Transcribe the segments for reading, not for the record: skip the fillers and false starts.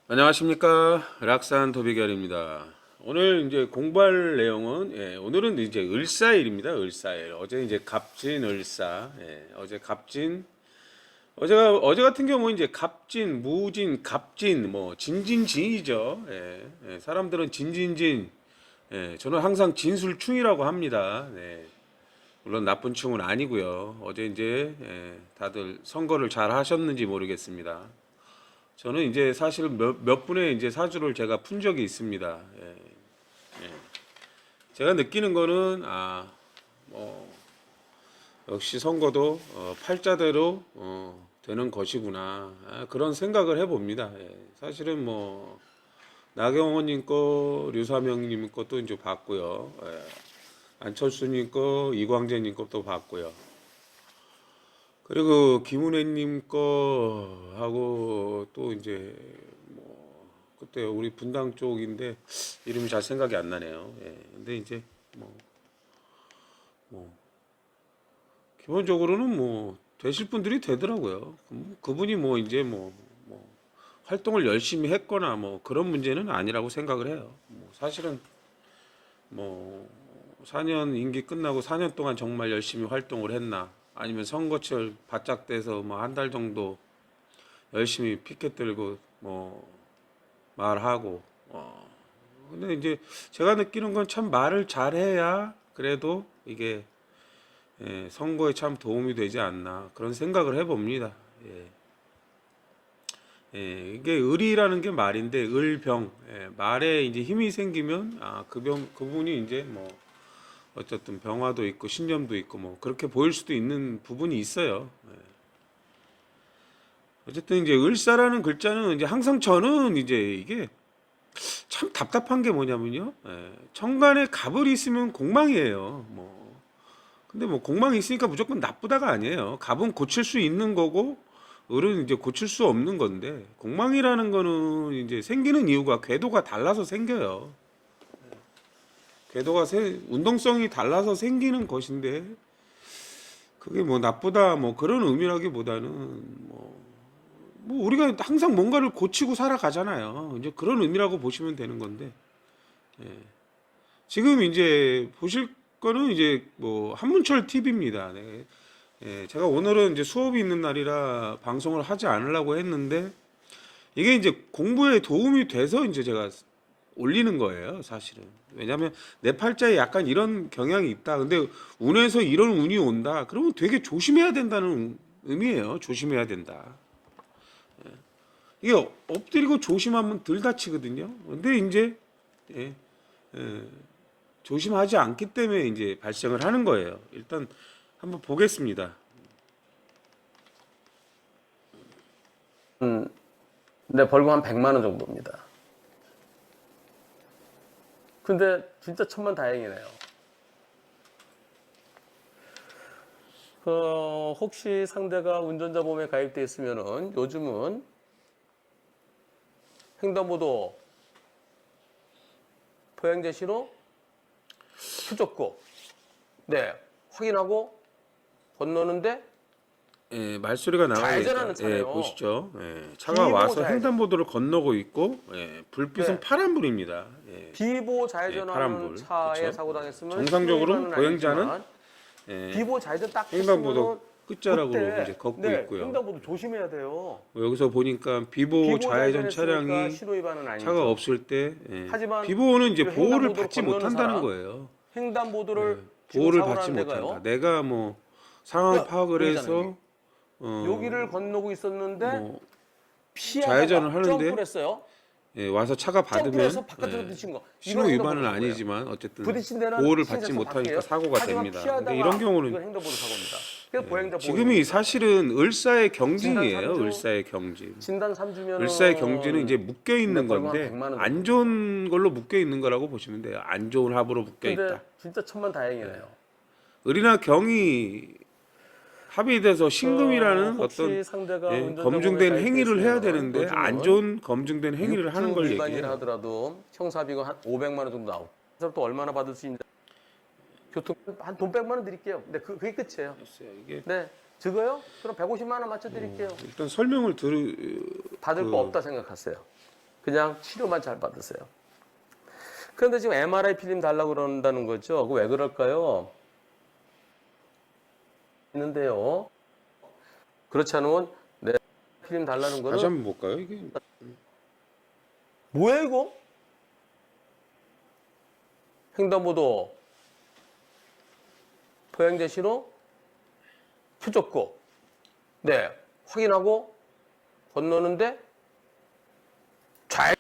안녕하십니까. 락산 도비결입니다. 오늘 이제 공부할 내용은 오늘은 이제 을사일입니다. 을사일. 어제 이제 갑진 을사. 어제 갑진. 어제 같은 경우는 이제 갑진, 무진, 갑진, 뭐 진진진이죠. 사람들은 진진진. 저는 항상 진술충이라고 합니다. 물론 나쁜 충은 아니고요. 어제 이제 다들 선거를 잘 하셨는지 모르겠습니다. 저는 이제 사실 몇 분의 이제 사주를 제가 푼 적이 있습니다. 제가 느끼는 거는 뭐 역시 선거도 팔자대로 되는 것이구나, 그런 생각을 해봅니다. 사실은 뭐 나경원님 거, 류사명님 것도 이제 봤고요. 안철수님 거, 이광재님 것도 봤고요. 그리고 김은혜님 거 하고 또 이제 뭐 그때 우리 분당 쪽인데 이름이 잘 생각이 안 나네요. 근데 이제 뭐 기본적으로는 뭐 되실 분들이 되더라고요. 그분이 뭐 이제 뭐 활동을 열심히 했거나 뭐 그런 문제는 아니라고 생각을 해요. 뭐 사실은 뭐 4년 임기 끝나고 4년 동안 정말 열심히 활동을 했나, 아니면 선거철 바짝 돼서 뭐 한 달 정도 열심히 피켓 들고 뭐 말하고. 근데 이제 제가 느끼는 건 참 말을 잘해야 그래도 이게 선거에 참 도움이 되지 않나, 그런 생각을 해봅니다. 이게 을이라는 게 말인데 을병, 말에 이제 힘이 생기면 그분이 이제 뭐 어쨌든 병화도 있고 신념도 있고 뭐 그렇게 보일 수도 있는 부분이 있어요. 어쨌든 이제 을사라는 글자는 이제 항상 저는 이제 이게 참 답답한 게 뭐냐면요. 천간에 갑을 있으면 공망이에요. 뭐 근데 뭐 공망이 있으니까 무조건 나쁘다가 아니에요. 갑은 고칠 수 있는 거고 을은 이제 고칠 수 없는 건데, 공망이라는 거는 이제 생기는 이유가 궤도가 달라서 생겨요. 운동성이 달라서 생기는 것인데, 그게 뭐 나쁘다 뭐 그런 의미라기보다는 뭐 우리가 항상 뭔가를 고치고 살아가잖아요. 이제 그런 의미라고 보시면 되는 건데, 지금 이제 보실 거는 이제 뭐 한문철 TV입니다. 제가 오늘은 이제 수업이 있는 날이라 방송을 하지 않으려고 했는데, 이게 이제 공부에 도움이 돼서 이제 제가 올리는 거예요, 사실은. 왜냐하면 내 팔자에 약간 이런 경향이 있다. 근데 운에서 이런 운이 온다. 그러면 되게 조심해야 된다는 의미예요. 조심해야 된다. 이게 엎드리고 조심하면 덜 다치거든요. 근데 이제 예, 예, 조심하지 않기 때문에 이제 발생을 하는 거예요. 일단 한번 보겠습니다. 근데 벌금 한 100만 원 정도입니다. 근데 진짜 천만다행이네요. 혹시 상대가 운전자 보험에 가입돼 있으면은 요즘은 횡단보도 보행자 신호 켜줬고, 확인하고 건너는데 말소리가 좌회전하는 나가니까 차네요. 보시죠. 차가 와서 좌회전. 횡단보도를 건너고 있고, 불빛은 네. 파란불입니다. 비보 좌회전하는 파란불. 차에 그쵸? 사고 당했으면 정상적으로 보행자는 비보 좌회전 딱 횡단보도 했으면은 끝자락으로 그때 이제 걷고 있고요. 횡단보도 조심해야 돼요. 여기서 보니까 비보 비보 좌회전 좌회전했으니까 차량이 신호 위반은 아니죠. 차가 없을 때 하지만 비보는 이제 그 보호를 횡단보도를 받지 건너는 못한다는 사람, 거예요. 횡단보도를 지금 보호를 사고 받지 나는 못한다. 데가요. 내가 뭐 상황 파악을 여기잖아요, 해서 여기를 건너고 있었는데 뭐 좌회전을 피하다가 하는데 점프를 했어요. 와서 차가 점프를 받으면 해서 바깥으로 부딪힌 거. 신호 이건 위반은 행동보도 사고예요. 아니지만 어쨌든 부딪힌 데는 보호를 받지 신세서 못하니까 밖이에요. 사고가 하지만 됩니다. 피하다가 근데 이런 경우는 이건 행동보도 사고입니다. 그래서 보행자 지금이 보호. 사실은 을사의 진단 경진이에요. 3주, 을사의 경진. 진단 3주면은 을사의 경진은 이제 묶여 있는 벌금 한 건데 100만 원 안 정도. 좋은 걸로 묶여 있는 거라고 보시면 돼요. 안 좋은 합으로 묶여 근데 있다. 진짜 천만다행이네요. 을이나 경이 합이 돼서 신금이라는 혹시 어떤 상대가 운전자 검증된 보험에 행위를 해야 가입돼 되는데 있으면 안 좋은 검증된 행위를 하는 6주 걸 위반이라 얘기해요. 하더라도 형사비가 한 500만 원 정도 나오고, 그래서 또 얼마나 받을 수 있냐? 교통 한 돈 100만 원 드릴게요. 근데 그게 끝이에요. 이게 네, 적어요? 그럼 150만 원 맞춰 드릴게요. 일단 설명을 받을 거 없다 생각하세요. 그냥 치료만 잘 받으세요. 그런데 지금 MRI 필름 달라고 그런다는 거죠. 그거 왜 그럴까요? 있는데요. 그렇지 않으면 내 필름 달라는 다시 거는 한번 볼까요? 이게 뭐야 이거? 횡단보도 포양제 신호 켜줬고 네 확인하고 건너는데 좌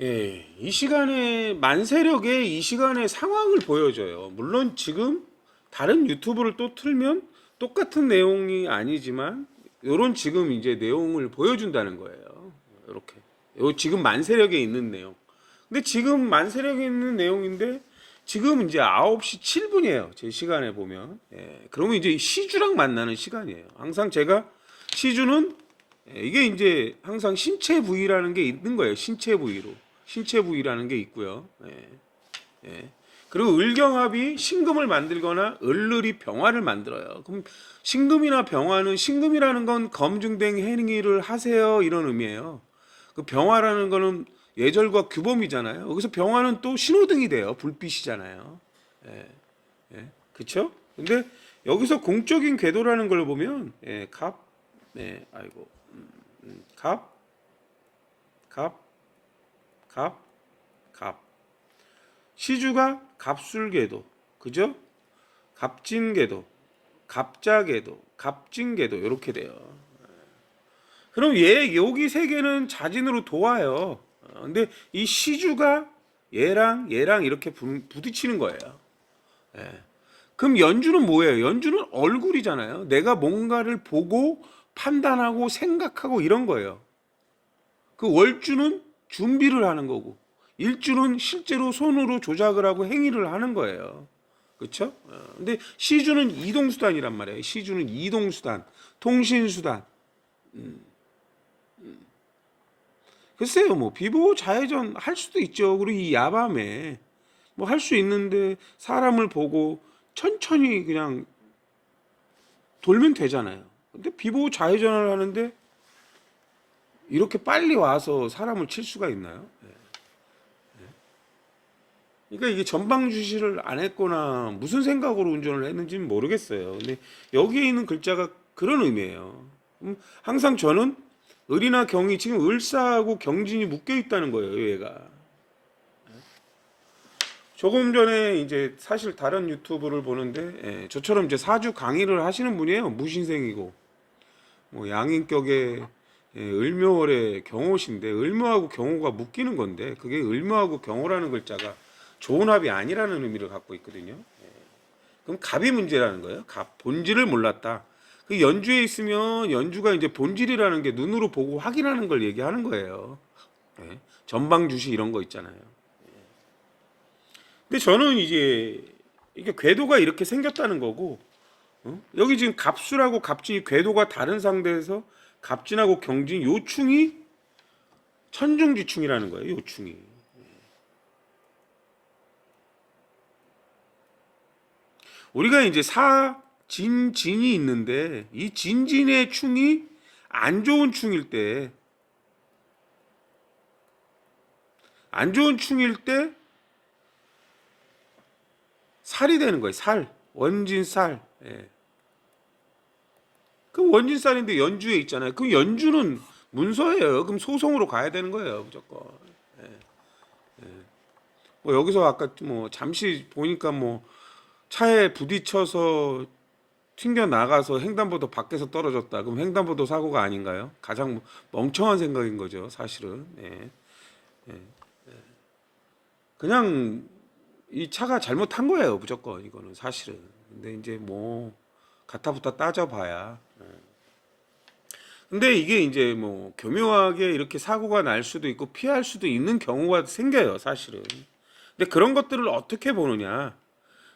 예, 이 시간에 만세력의 이 시간의 상황을 보여줘요. 물론 지금 다른 유튜브를 또 틀면 똑같은 내용이 아니지만 요런 지금 이제 내용을 보여준다는 거예요. 이렇게 요 지금 만세력에 있는 내용. 근데 지금 만세력에 있는 내용인데 지금 이제 9시 7분이에요. 제 시간에 보면. 예, 그러면 이제 시주랑 만나는 시간이에요. 항상 제가 시주는 이게 이제 항상 신체 부위라는 게 있는 거예요. 신체 부위로. 신체 부위라는 게 있고요. 예, 예. 그리고 을경합이 신금을 만들거나 을을이 병화를 만들어요. 그럼 신금이나 병화는 신금이라는 건 검증된 행위를 하세요 이런 의미예요. 그 병화라는 거는 예절과 규범이잖아요. 여기서 병화는 또 신호등이 돼요. 불빛이잖아요. 예, 예, 그렇죠? 근데 여기서 공적인 궤도라는 걸 보면 예, 갑, 네, 아이고, 갑, 갑, 갑, 갑. 시주가 갑술궤도, 그죠? 갑진궤도, 갑자궤도, 갑진궤도 이렇게 돼요. 그럼 얘 여기 세 개는 자진으로 도와요. 근데 이 시주가 얘랑 이렇게 부딪히는 거예요. 예. 그럼 연주는 뭐예요? 연주는 얼굴이잖아요. 내가 뭔가를 보고 판단하고 생각하고 이런 거예요. 그 월주는 준비를 하는 거고 일주는 실제로 손으로 조작을 하고 행위를 하는 거예요. 그렇죠? 근데 시주는 이동수단이란 말이에요. 시주는 이동수단, 통신수단. 글쎄요, 뭐 비보호 좌회전 할 수도 있죠. 그리고 이 야밤에 뭐 할 수 있는데 사람을 보고 천천히 그냥 돌면 되잖아요. 근데 비보호 좌회전을 하는데 이렇게 빨리 와서 사람을 칠 수가 있나요? 그러니까 이게 전방 주시를 안 했거나 무슨 생각으로 운전을 했는지는 모르겠어요. 근데 여기에 있는 글자가 그런 의미예요. 항상 저는 을이나 경이 지금 을사하고 경진이 묶여 있다는 거예요, 얘가. 조금 전에 이제 사실 다른 유튜브를 보는데 저처럼 이제 사주 강의를 하시는 분이에요. 무신생이고 뭐 양인격의 을묘월의 경호신데 을묘하고 경호가 묶이는 건데 그게 을묘하고 경호라는 글자가 좋은 합이 아니라는 의미를 갖고 있거든요. 그럼 갑이 문제라는 거예요. 갑 본질을 몰랐다. 그 연주에 있으면 연주가 이제 본질이라는 게 눈으로 보고 확인하는 걸 얘기하는 거예요. 전방 주시 이런 거 있잖아요. 근데 저는 이제 이게 궤도가 이렇게 생겼다는 거고 여기 지금 갑술하고 갑진이 궤도가 다른 상대에서 갑진하고 경진 요충이 천중지충이라는 거예요. 요충이. 우리가 이제 사진진이 있는데 이 진진의 충이 안 좋은 충일 때 안 좋은 충일 때 살이 되는 거예요. 살. 원진살. 예. 그럼 원진살인데 연주에 있잖아요. 그럼 연주는 문서예요. 그럼 소송으로 가야 되는 거예요. 무조건. 예. 예. 뭐 여기서 아까 뭐 잠시 보니까 뭐 차에 부딪혀서 튕겨 나가서 횡단보도 밖에서 떨어졌다. 그럼 횡단보도 사고가 아닌가요? 가장 멍청한 생각인 거죠, 사실은. 예. 예. 그냥 이 차가 잘못한 거예요, 무조건 이거는 사실은. 근데 이제 뭐 가타부타 따져봐야. 근데 이게 이제 뭐 교묘하게 이렇게 사고가 날 수도 있고 피할 수도 있는 경우가 생겨요, 사실은. 근데 그런 것들을 어떻게 보느냐?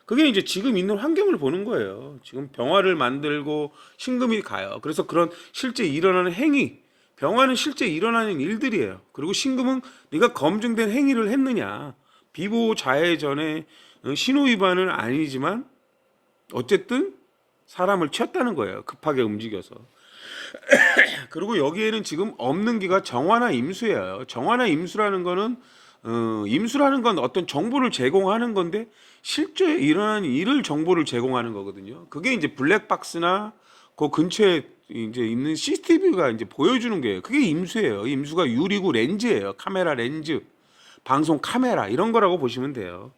그게 이제 지금 있는 환경을 보는 거예요. 지금 병화를 만들고 신금이 가요. 그래서 그런 실제 일어나는 행위, 병화는 실제 일어나는 일들이에요. 그리고 신금은 네가 검증된 행위를 했느냐. 비보호 좌회전의 신호 위반은 아니지만 어쨌든 사람을 쳤다는 거예요. 급하게 움직여서. 그리고 여기에는 지금 없는 기가 정화나 임수예요. 정화나 임수라는 거는 임수라는 건 어떤 정보를 제공하는 건데 실제 일어난 일을 정보를 제공하는 거거든요. 그게 이제 블랙박스나 그 근처에 이제 있는 CCTV가 이제 보여주는 거예요. 그게 임수예요. 임수가 유리구 렌즈예요. 카메라 렌즈, 방송 카메라 이런 거라고 보시면 돼요.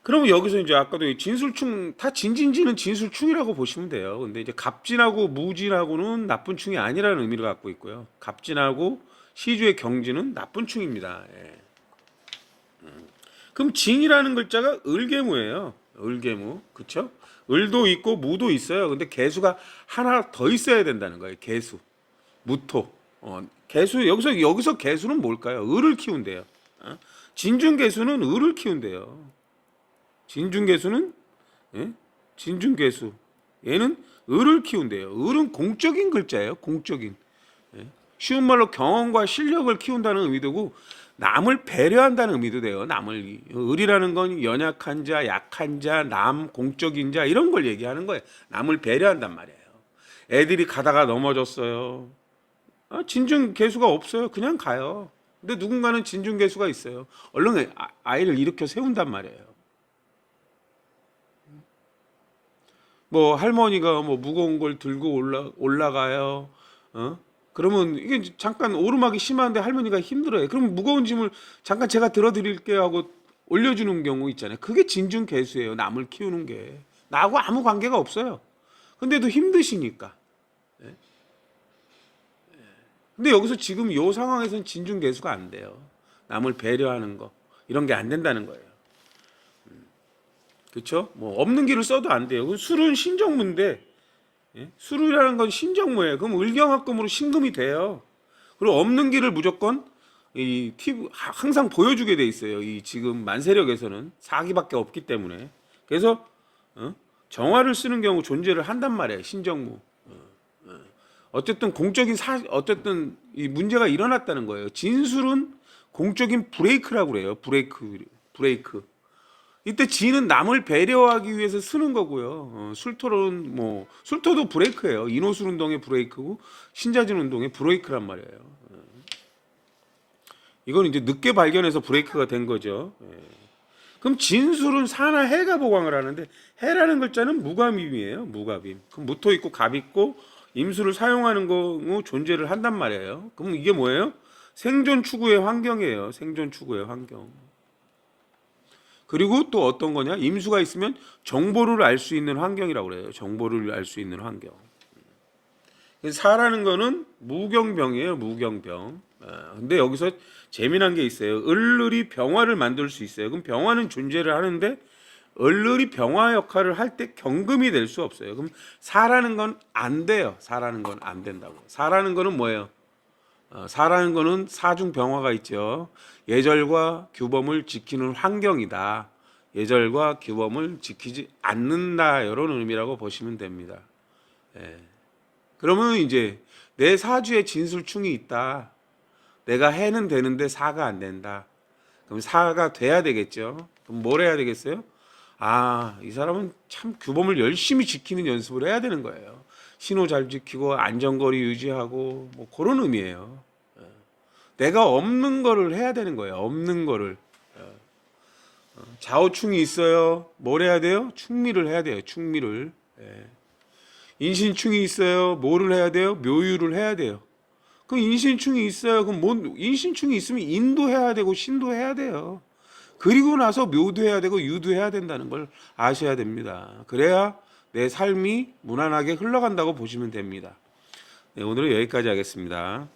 그러면 여기서 이제 아까도 이 진술충 다 진진지는 진술충이라고 보시면 돼요. 근데 이제 갑진하고 무진하고는 나쁜 충이 아니라는 의미를 갖고 있고요. 갑진하고 시주의 경진은 나쁜 충입니다. 예. 그럼 진이라는 글자가 을개무예요. 을개무, 그렇죠? 을도 있고 무도 있어요. 근데 개수가 하나 더 있어야 된다는 거예요. 개수, 무토. 개수 여기서 개수는 뭘까요? 을을 키운대요. 진중개수는 을을 키운대요. 진중개수는 진중개수 얘는 을을 키운대요. 을은 공적인 글자예요. 공적인. 쉬운 말로 경험과 실력을 키운다는 의미도고 남을 배려한다는 의미도 돼요. 남을 을이라는 건 연약한 자, 약한 자, 남, 공적인 자 이런 걸 얘기하는 거예요. 남을 배려한단 말이에요. 애들이 가다가 넘어졌어요. 진중개수가 없어요. 그냥 가요. 근데 누군가는 진중개수가 있어요. 얼른 아이를 일으켜 세운단 말이에요. 뭐 할머니가 뭐 무거운 걸 들고 올라가요. 그러면 이게 잠깐 오르막이 심한데 할머니가 힘들어요. 그럼 무거운 짐을 잠깐 제가 들어드릴게요 하고 올려주는 경우 있잖아요. 그게 진중개수예요. 남을 키우는 게 나하고 아무 관계가 없어요. 근데도 힘드시니까. 근데 여기서 지금 이 상황에서는 진중개수가 안 돼요. 남을 배려하는 거 이런 게 안 된다는 거예요. 그렇죠? 뭐 없는 기를 써도 안 돼요. 술은 신정무인데 술이라는 건 신정무예요. 그럼 을경합금으로 신금이 돼요. 그리고 없는 기를 무조건 이 TV 항상 보여주게 돼 있어요. 이 지금 만세력에서는 사기밖에 없기 때문에 그래서 정화를 쓰는 경우 존재를 한단 말이에요. 신정무. 어쨌든 공적인 어쨌든 이 문제가 일어났다는 거예요. 진술은 공적인 브레이크라고 그래요. 브레이크. 이때 진은 남을 배려하기 위해서 쓰는 거고요. 술토는 뭐 술토도 브레이크예요. 인호술 운동의 브레이크고 신자진 운동의 브레이크란 말이에요. 이건 이제 늦게 발견해서 브레이크가 된 거죠. 그럼 진술은 사나 해가 보강을 하는데 해라는 글자는 무갑임이에요. 무갑임. 그럼 무토 있고 갑 있고 임수를 사용하는 경우 존재를 한단 말이에요. 그럼 이게 뭐예요? 생존 추구의 환경이에요. 생존 추구의 환경. 그리고 또 어떤 거냐? 임수가 있으면 정보를 알 수 있는 환경이라고 그래요. 정보를 알 수 있는 환경. 사라는 거는 무경병이에요. 무경병. 근데 여기서 재미난 게 있어요. 을을이 병화를 만들 수 있어요. 그럼 병화는 존재를 하는데 을을이 병화 역할을 할 때 경금이 될 수 없어요. 그럼 사라는 건 안 돼요. 사라는 건 안 된다고. 사라는 거는 뭐예요? 사라는 거는 사중 병화가 있죠. 예절과 규범을 지키는 환경이다. 예절과 규범을 지키지 않는다. 이런 의미라고 보시면 됩니다. 그러면 이제 내 사주에 진술충이 있다. 내가 해는 되는데 사가 안 된다. 그럼 사가 돼야 되겠죠. 그럼 뭘 해야 되겠어요? 이 사람은 참 규범을 열심히 지키는 연습을 해야 되는 거예요. 신호 잘 지키고 안전거리 유지하고 뭐 그런 의미예요. 내가 없는 거를 해야 되는 거예요. 없는 거를. 좌우충이 있어요. 뭘 해야 돼요? 충미를 해야 돼요. 충미를. 인신충이 있어요. 뭐를 해야 돼요? 묘유를 해야 돼요. 그럼 인신충이 있어요. 그럼 인신충이 있으면 인도해야 되고 신도해야 돼요. 그리고 나서 묘도해야 되고 유도해야 된다는 걸 아셔야 됩니다. 그래야 내 삶이 무난하게 흘러간다고 보시면 됩니다. 네, 오늘은 여기까지 하겠습니다.